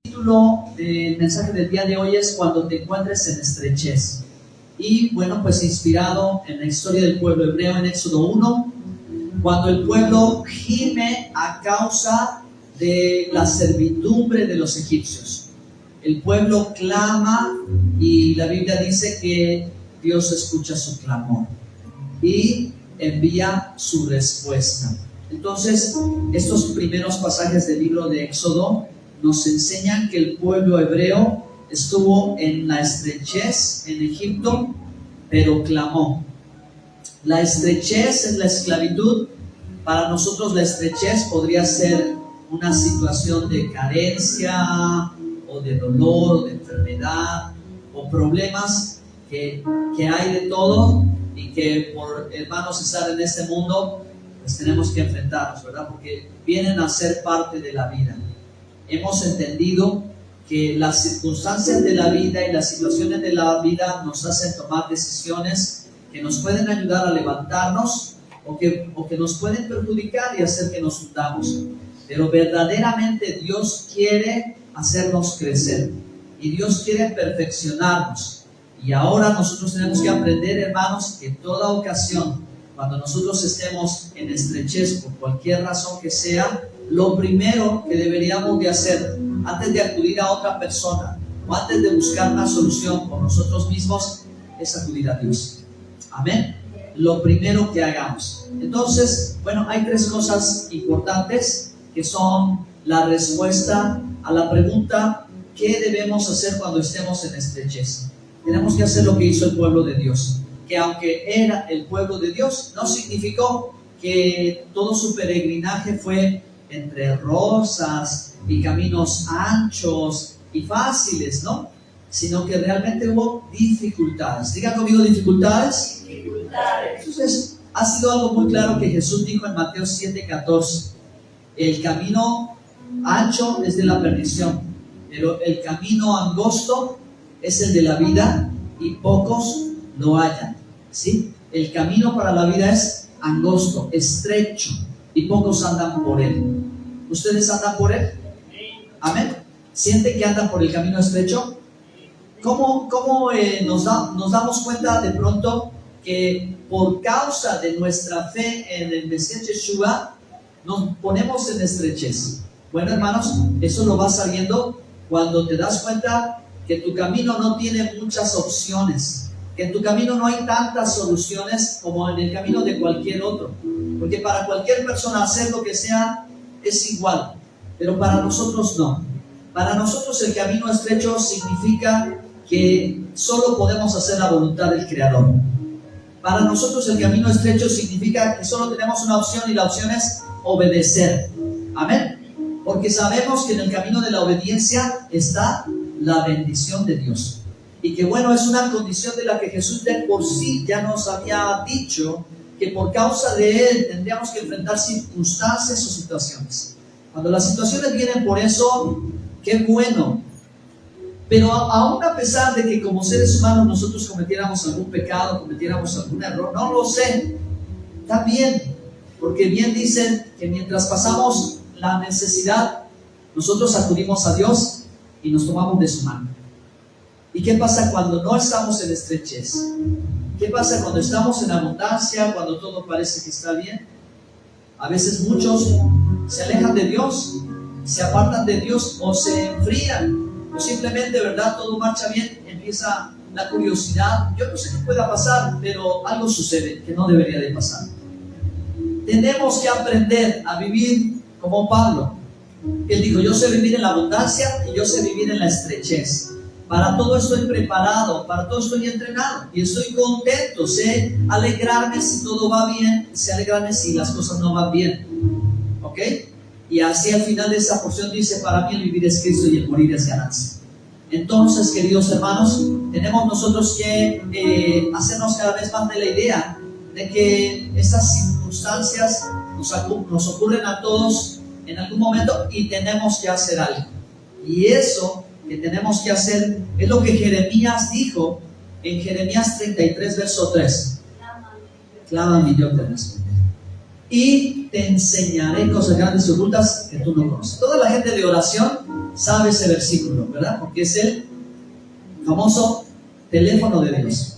El título del mensaje del día de hoy es Cuando te encuentres en estrechez. Y bueno, pues inspirado en la historia del pueblo hebreo en Éxodo 1, cuando el pueblo gime a causa de la servidumbre de los egipcios. El pueblo clama y la Biblia dice que Dios escucha su clamor y envía su respuesta. Entonces, estos primeros pasajes del libro de Éxodo nos enseñan que el pueblo hebreo estuvo en la estrechez en Egipto, pero clamó. La estrechez es la esclavitud. Para nosotros la estrechez podría ser una situación de carencia o de dolor, o de enfermedad o problemas que hay de todo y que por hermanos estar en este mundo pues tenemos que enfrentarnos, ¿verdad? Porque vienen a ser parte de la vida. Hemos entendido que las circunstancias de la vida y las situaciones de la vida nos hacen tomar decisiones que nos pueden ayudar a levantarnos o que nos pueden perjudicar y hacer que nos hundamos. Pero verdaderamente Dios quiere hacernos crecer y Dios quiere perfeccionarnos. Y ahora nosotros tenemos que aprender, hermanos, que en toda ocasión, cuando nosotros estemos en estrechez por cualquier razón que sea, lo primero que deberíamos de hacer antes de acudir a otra persona o antes de buscar una solución por nosotros mismos es acudir a Dios. Amén. Lo primero que hagamos. Entonces, bueno, hay tres cosas importantes que son la respuesta a la pregunta ¿qué debemos hacer cuando estemos en estrechez? Tenemos que hacer lo que hizo el pueblo de Dios, que aunque era el pueblo de Dios, no significó que todo su peregrinaje fue entre rosas y caminos anchos y fáciles, ¿no? Sino que realmente hubo dificultades. Diga conmigo, dificultades. Entonces, ha sido algo muy claro que Jesús dijo en Mateo 7:14. El camino ancho es de la perdición, pero el camino angosto es el de la vida y pocos lo hallan, ¿sí? El camino para la vida es angosto, estrecho y pocos andan por él. ¿Ustedes andan por él? Amén. ¿Sienten que andan por el camino estrecho? ¿Cómo nos damos cuenta de pronto que por causa de nuestra fe en el Mesías Yeshua nos ponemos en estrechez? Bueno, hermanos, eso lo vas sabiendo cuando te das cuenta que tu camino no tiene muchas opciones, que en tu camino no hay tantas soluciones como en el camino de cualquier otro, porque para cualquier persona hacer lo que sea es igual, pero para nosotros no. Para nosotros el camino estrecho significa que solo podemos hacer la voluntad del Creador. Para nosotros el camino estrecho significa que solo tenemos una opción y la opción es obedecer. Amén. Porque sabemos que en el camino de la obediencia está la bendición de Dios. Y que bueno, es una condición de la que Jesús de por sí ya nos había dicho que por causa de Él tendríamos que enfrentar circunstancias o situaciones. Cuando las situaciones vienen por eso, qué bueno. Pero aún a pesar de que como seres humanos nosotros cometiéramos algún pecado, cometiéramos algún error, no lo sé, está bien. Porque bien dicen que mientras pasamos la necesidad, nosotros acudimos a Dios y nos tomamos de su mano. ¿Y qué pasa cuando no estamos en estrechez? ¿Qué pasa cuando estamos en abundancia, cuando todo parece que está bien? A veces muchos se alejan de Dios, se apartan de Dios o se enfrían, o simplemente, ¿verdad? Todo marcha bien, empieza la curiosidad. Yo no sé qué pueda pasar, pero algo sucede que no debería de pasar. Tenemos que aprender a vivir como Pablo. Él dijo, yo sé vivir en la abundancia y yo sé vivir en la estrechez. Para todo estoy preparado, para todo estoy entrenado y estoy contento. Sé alegrarme si todo va bien, sé alegrarme si las cosas no van bien. ¿Ok? Y así al final de esa porción dice, para mí el vivir es Cristo y el morir es ganancia. Entonces, queridos hermanos, tenemos nosotros que hacernos cada vez más de la idea de que estas circunstancias nos ocurren a todos en algún momento y tenemos que hacer algo. Y eso que tenemos que hacer es lo que Jeremías dijo en Jeremías 33, verso 3. Clámame y yo te responderé. Y te enseñaré cosas grandes y ocultas que tú no conoces. Toda la gente de oración sabe ese versículo, ¿verdad? Porque es el famoso teléfono de Dios.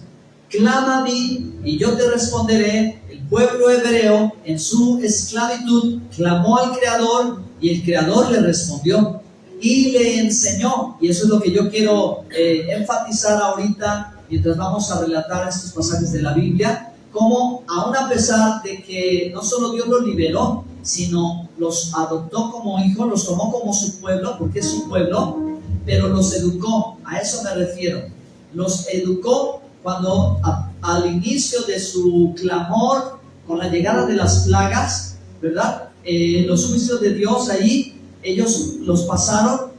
Clama a mí y yo te responderé. El pueblo hebreo en su esclavitud clamó al Creador y el Creador le respondió y le enseñó. Y eso es lo que yo quiero enfatizar ahorita mientras vamos a relatar estos pasajes de la Biblia, como aún a pesar de que no solo Dios los liberó, sino los adoptó como hijos, los tomó como su pueblo, porque es su pueblo, pero los educó. A eso me refiero. Los educó cuando al inicio de su clamor, con la llegada de las plagas, ¿verdad? Los juicios de Dios ahí, ellos los pasaron,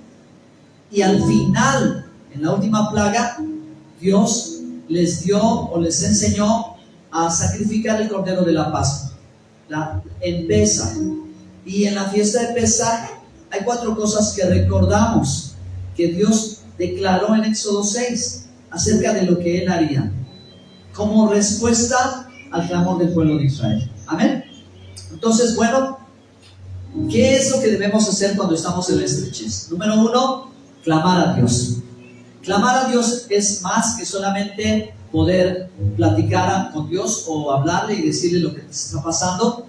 y al final, en la última plaga, Dios les dio o les enseñó a sacrificar el cordero de la Pascua, en Pesaj. Y en la fiesta de Pesaj hay 4 cosas que recordamos que Dios declaró en Éxodo 6 acerca de lo que Él haría como respuesta al clamor del pueblo de Israel. Amén. Entonces, bueno, ¿qué es lo que debemos hacer cuando estamos en la estrechez? Número 1, clamar a Dios. Clamar a Dios es más que solamente poder platicar con Dios o hablarle y decirle lo que te está pasando.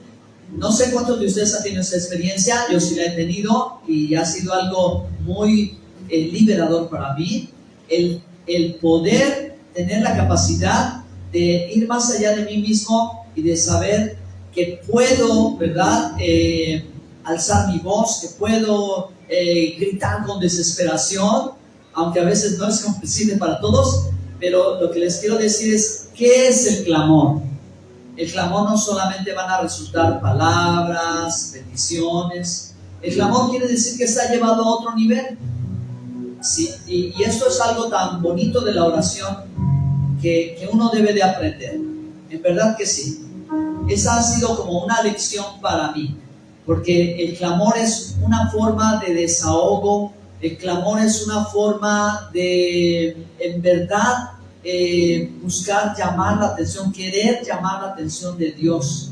No sé cuántos de ustedes han tenido esa experiencia. Yo sí la he tenido y ha sido algo muy liberador para mí. El poder tener la capacidad de ir más allá de mí mismo y de saber que puedo, ¿verdad?, alzar mi voz, que puedo gritar con desesperación, aunque a veces no es comprensible para todos. Pero lo que les quiero decir es, ¿qué es el clamor? El clamor no solamente van a resultar palabras, peticiones. El clamor quiere decir que está llevado a otro nivel. Sí, y esto es algo tan bonito de la oración que uno debe de aprender. En verdad que sí. Esa ha sido como una lección para mí, porque el clamor es una forma de desahogo. El clamor es una forma de, en verdad, buscar llamar la atención, querer llamar la atención de Dios.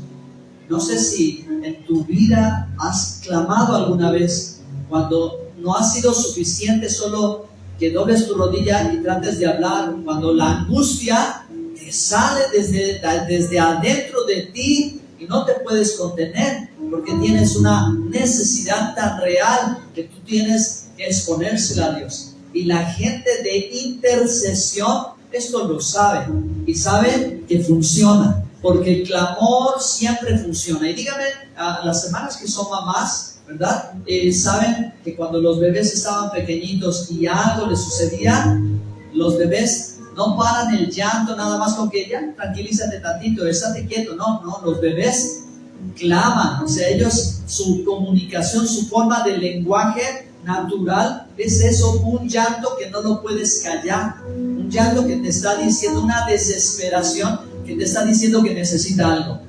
No sé si en tu vida has clamado alguna vez cuando no ha sido suficiente solo que dobles tu rodilla y trates de hablar, cuando la angustia te sale desde adentro de ti y no te puedes contener porque tienes una necesidad tan real que tú tienes que exponérsela a Dios. Y la gente de intercesión esto lo sabe y sabe que funciona, porque el clamor siempre funciona. Y dígame, las hermanas que son mamás, ¿verdad? Saben que cuando los bebés estaban pequeñitos y algo les sucedía, los bebés no paran el llanto nada más con que ya tranquilízate tantito, estate quieto. No, los bebés claman. O sea, ellos, su comunicación, su forma de lenguaje natural es eso, un llanto que no lo puedes callar, un llanto que te está diciendo, una desesperación que te está diciendo que necesita algo,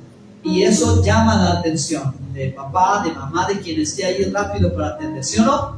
y eso llama la atención de papá, de mamá, de quien esté ahí rápido para atender, ¿sí o no?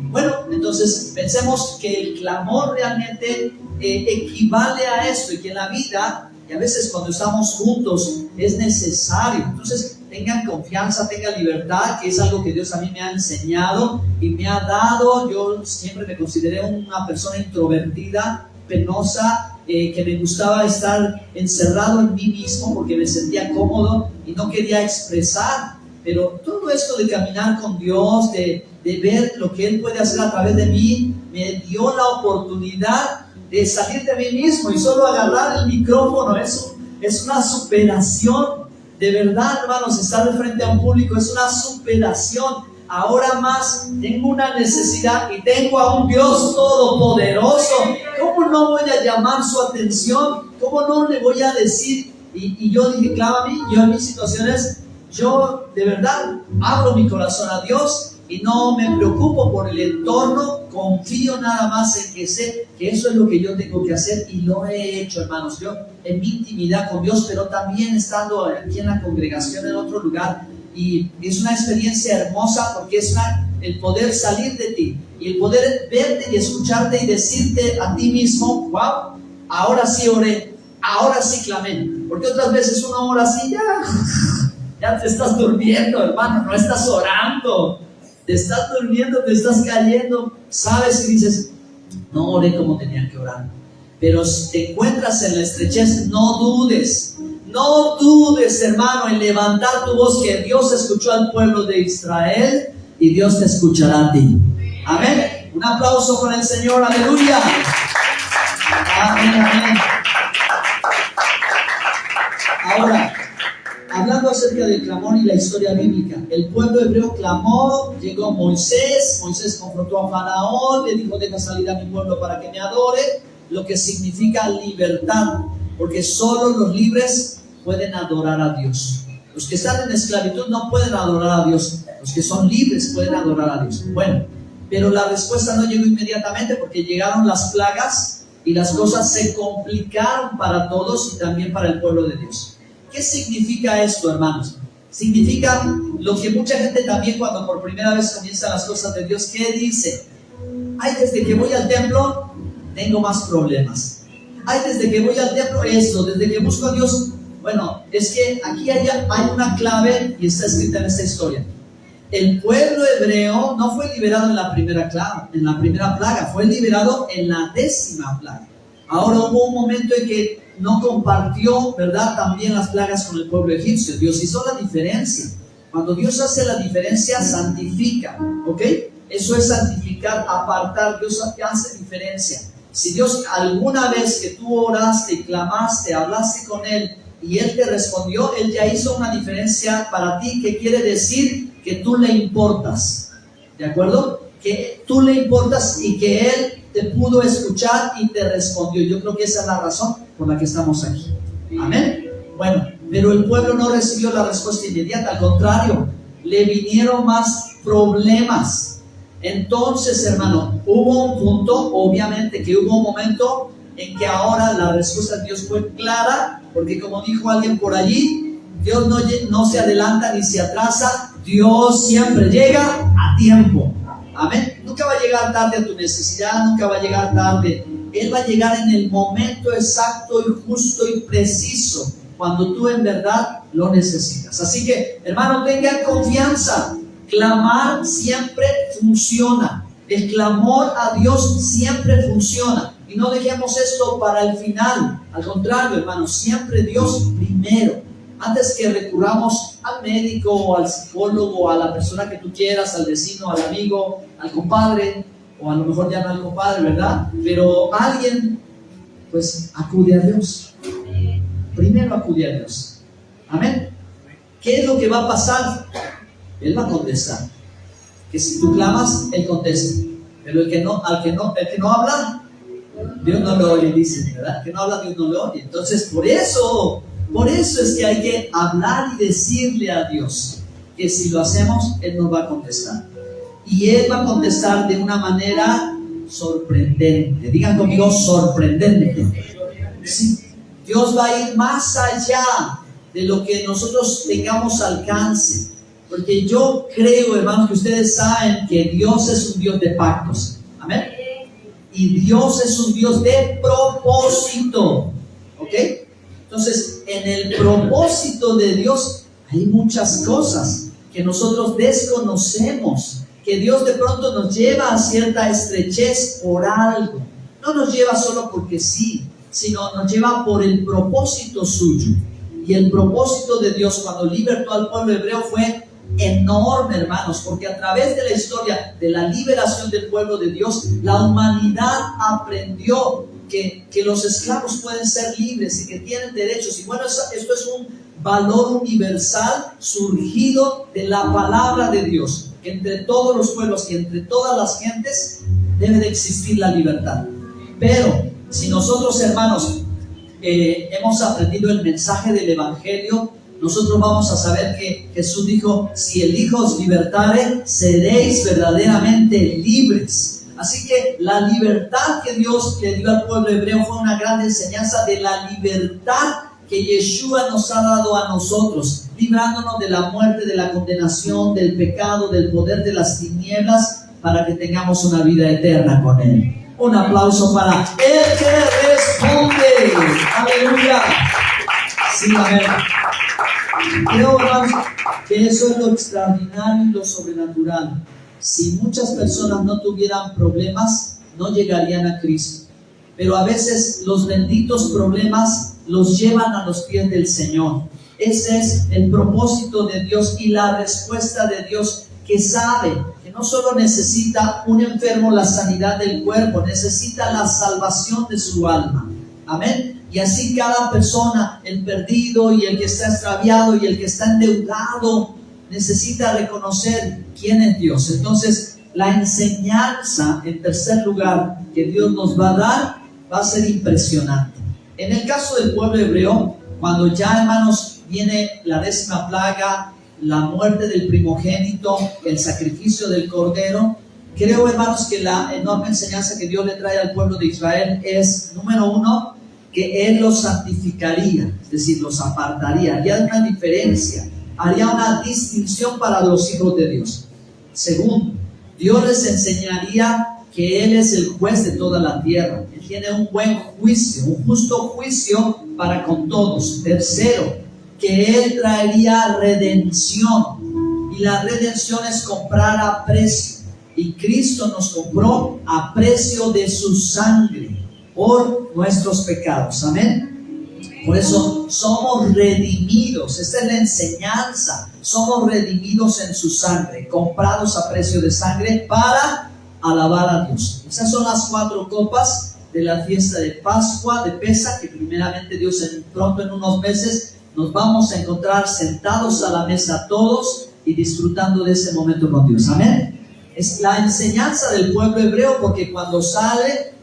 Bueno, entonces pensemos que el clamor realmente equivale a esto, y que en la vida, y a veces cuando estamos juntos, es necesario. Entonces tengan confianza, tengan libertad, que es algo que Dios a mí me ha enseñado y me ha dado. Yo siempre me consideré una persona introvertida, penosa, que me gustaba estar encerrado en mí mismo porque me sentía cómodo y no quería expresar. Pero todo esto de caminar con Dios, de ver lo que Él puede hacer a través de mí, me dio la oportunidad de salir de mí mismo y solo agarrar el micrófono. Es una superación. De verdad, hermanos, estar de frente a un público es una superación. Ahora más tengo una necesidad y tengo a un Dios todopoderoso. ¿Cómo no voy a llamar su atención? ¿Cómo no le voy a decir? Y yo dije, claro, a mí, yo en mis situaciones, yo de verdad abro mi corazón a Dios y no me preocupo por el entorno. Confío nada más en que sé que eso es lo que yo tengo que hacer, y lo he hecho, hermanos. Yo en mi intimidad con Dios, pero también estando aquí en la congregación en otro lugar. Y es una experiencia hermosa, porque es el poder salir de ti y el poder verte y escucharte y decirte a ti mismo, wow, ahora sí oré, ahora sí clamé. Porque otras veces uno ora así, ya te estás durmiendo, hermano, no estás orando. te estás durmiendo, te estás cayendo, sabes y dices, no oré como tenía que orar. Pero si te encuentras en la estrechez, no dudes, hermano, en levantar tu voz, que Dios escuchó al pueblo de Israel y Dios te escuchará a ti. Amén. Un aplauso con el Señor, aleluya. Amén, amén. Ahora, hablando acerca del clamor y la historia bíblica, el pueblo hebreo clamó, llegó Moisés confrontó a Faraón, le dijo, deja salir a mi pueblo para que me adore, lo que significa libertad, porque solo los libres pueden adorar a Dios. Los que están en esclavitud no pueden adorar a Dios, los que son libres pueden adorar a Dios. Bueno, pero la respuesta no llegó inmediatamente porque llegaron las plagas y las cosas se complicaron para todos y también para el pueblo de Dios. ¿Qué significa esto, hermanos? Significa lo que mucha gente también cuando por primera vez comienza las cosas de Dios, ¿qué dice? Ay, desde que voy al templo tengo más problemas. Ay, desde que voy al templo esto, desde que busco a Dios. Bueno, es que aquí hay una clave y está escrita en esta historia. El pueblo hebreo no fue liberado en la primera plaga, fue liberado en la 10ª plaga. Ahora hubo un momento en que no compartió, ¿verdad?, también las plagas con el pueblo egipcio. Dios hizo la diferencia. Cuando Dios hace la diferencia, santifica, ¿ok? Eso es santificar, apartar. Dios hace diferencia. Si Dios alguna vez que tú oraste, clamaste, hablaste con Él y Él te respondió, Él ya hizo una diferencia para ti, que quiere decir que tú le importas, ¿de acuerdo? Que tú le importas y que Él te pudo escuchar y te respondió. Yo creo que esa es la razón por la que estamos aquí. Amén. Bueno, pero el pueblo no recibió la respuesta inmediata, al contrario, le vinieron más problemas. Entonces, hermano, hubo un punto, obviamente que hubo un momento en que ahora la respuesta de Dios fue clara, porque como dijo alguien por allí, Dios no se adelanta ni se atrasa, Dios siempre llega a tiempo. Amén. Nunca va a llegar tarde a tu necesidad, nunca va a llegar tarde. Él va a llegar en el momento exacto y justo y preciso, cuando tú en verdad lo necesitas. Así que, hermano, tengan confianza. Clamar siempre funciona. El clamor a Dios siempre funciona. Y no dejemos esto para el final. Al contrario, hermano, siempre Dios primero. Antes que recurramos al médico o al psicólogo, a la persona que tú quieras, al vecino, al amigo, al compadre, o a lo mejor ya no al compadre, ¿verdad? Pero alguien, pues acude a Dios. Primero acude a Dios. Amén. ¿Qué es lo que va a pasar? Él va a contestar. Que si tú clamas, Él contesta. Pero el que no habla, Dios no lo oye, dice, ¿verdad? El que no habla, Dios no lo oye. Entonces, por eso es que hay que hablar y decirle a Dios que si lo hacemos, Él nos va a contestar. Y Él va a contestar de una manera sorprendente. Digan conmigo, sorprendente. Sí, Dios va a ir más allá de lo que nosotros tengamos alcance. Porque yo creo, hermanos, que ustedes saben que Dios es un Dios de pactos. Amén. Y Dios es un Dios de propósito. ¿Ok? Entonces, en el propósito de Dios hay muchas cosas que nosotros desconocemos. Que Dios de pronto nos lleva a cierta estrechez por algo. No nos lleva solo porque sí, sino nos lleva por el propósito suyo. Y el propósito de Dios cuando libertó al pueblo hebreo fue enorme, hermanos, porque a través de la historia de la liberación del pueblo de Dios, la humanidad aprendió que los esclavos pueden ser libres y que tienen derechos. Y bueno, esto es un valor universal surgido de la palabra de Dios. Entre todos los pueblos y entre todas las gentes debe de existir la libertad. Pero si nosotros, hermanos, hemos aprendido el mensaje del Evangelio, nosotros vamos a saber que Jesús dijo: si el Hijo os libertare, seréis verdaderamente libres. Así que la libertad que Dios le dio al pueblo hebreo fue una gran enseñanza de la libertad que Yeshua nos ha dado a nosotros, librándonos de la muerte, de la condenación, del pecado, del poder de las tinieblas, para que tengamos una vida eterna con Él. Un aplauso para el que responde. Aleluya. Sí, amén. Creo, hermanos, que eso es lo extraordinario y lo sobrenatural. si muchas personas no tuvieran problemas, no llegarían a Cristo. Pero a veces los benditos problemas los llevan a los pies del Señor. Ese es el propósito de Dios y la respuesta de Dios, que sabe que no solo necesita un enfermo la sanidad del cuerpo, necesita la salvación de su alma. Amén. Y así cada persona, el perdido y el que está extraviado y el que está endeudado, necesita reconocer quién es Dios. Entonces, la enseñanza, en tercer lugar, que Dios nos va a dar, va a ser impresionante. En el caso del pueblo hebreo, cuando ya, hermanos, viene la 10ª plaga, la muerte del primogénito, el sacrificio del cordero, creo, hermanos, que la enorme enseñanza que Dios le trae al pueblo de Israel es, número 1, que Él los santificaría, es decir, los apartaría, haría una diferencia, haría una distinción para los hijos de Dios. Segundo, Dios les enseñaría que Él es el juez de toda la tierra. Él tiene un buen juicio, un justo juicio para con todos. Tercero, que Él traería redención. Y la redención es comprar a precio. Y Cristo nos compró a precio de su sangre por nuestros pecados. Amén. Por eso somos redimidos. Esta es la enseñanza. Somos redimidos en su sangre, comprados a precio de sangre para alabar a Dios. Esas son las 4 copas de la fiesta de Pascua, de Pesaj, que primeramente Dios pronto en unos meses nos vamos a encontrar sentados a la mesa todos y disfrutando de ese momento con Dios. Amén. Es la enseñanza del pueblo hebreo, porque cuando sale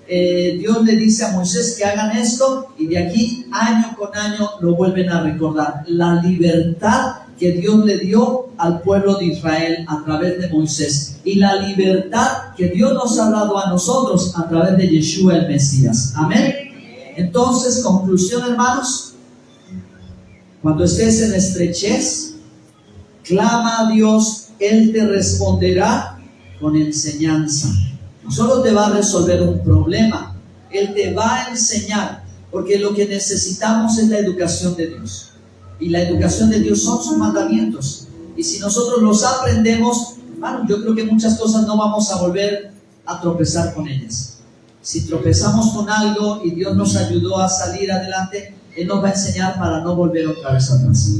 Dios le dice a Moisés que hagan esto, y de aquí año con año lo vuelven a recordar. La libertad que Dios le dio al pueblo de Israel a través de Moisés, y la libertad que Dios nos ha dado a nosotros a través de Yeshua el Mesías. Amén. Entonces, conclusión, hermanos, cuando estés en estrechez, clama a Dios, Él te responderá con enseñanza. No solo te va a resolver un problema, Él te va a enseñar, porque lo que necesitamos es la educación de Dios. Y la educación de Dios son sus mandamientos. Y si nosotros los aprendemos, hermano, yo creo que muchas cosas no vamos a volver a tropezar con ellas. Si tropezamos con algo y Dios nos ayudó a salir adelante, Él nos va a enseñar para no volver otra vez atrás.